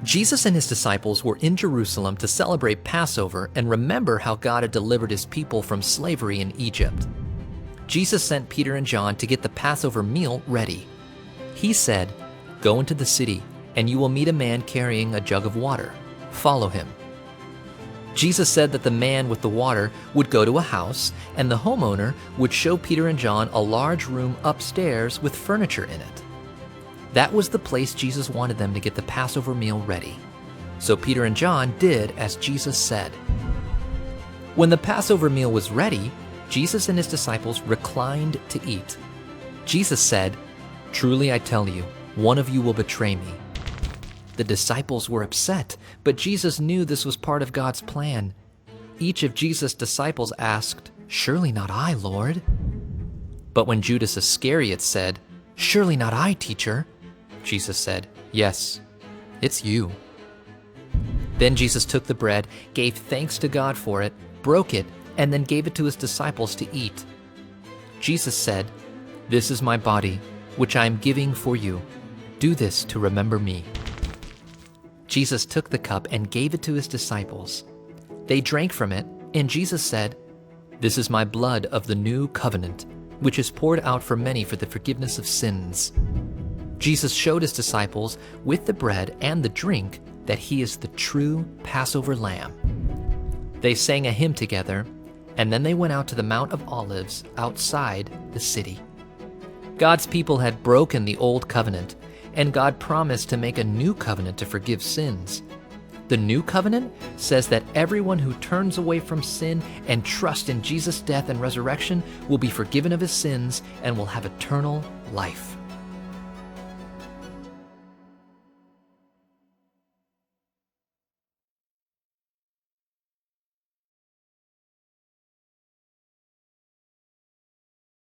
Jesus and his disciples were in Jerusalem to celebrate Passover and remember how God had delivered his people from slavery in Egypt. Jesus sent Peter and John to get the Passover meal ready. He said, "Go into the city, and you will meet a man carrying a jug of water. Follow him." Jesus said that the man with the water would go to a house, and the homeowner would show Peter and John a large room upstairs with furniture in it. That was the place Jesus wanted them to get the Passover meal ready. So Peter and John did as Jesus said. When the Passover meal was ready, Jesus and his disciples reclined to eat. Jesus said, "Truly I tell you, one of you will betray me." The disciples were upset, but Jesus knew this was part of God's plan. Each of Jesus' disciples asked, "Surely not I, Lord." But when Judas Iscariot said, "Surely not I, teacher," Jesus said, "Yes, it's you." Then Jesus took the bread, gave thanks to God for it, broke it, and then gave it to his disciples to eat. Jesus said, "This is my body, which I am giving for you. Do this to remember me." Jesus took the cup and gave it to his disciples. They drank from it, and Jesus said, "This is my blood of the new covenant, which is poured out for many for the forgiveness of sins." Jesus showed his disciples with the bread and the drink that he is the true Passover lamb. They sang a hymn together, and then they went out to the Mount of Olives outside the city. God's people had broken the old covenant, and God promised to make a new covenant to forgive sins. The new covenant says that everyone who turns away from sin and trusts in Jesus' death and resurrection will be forgiven of his sins and will have eternal life.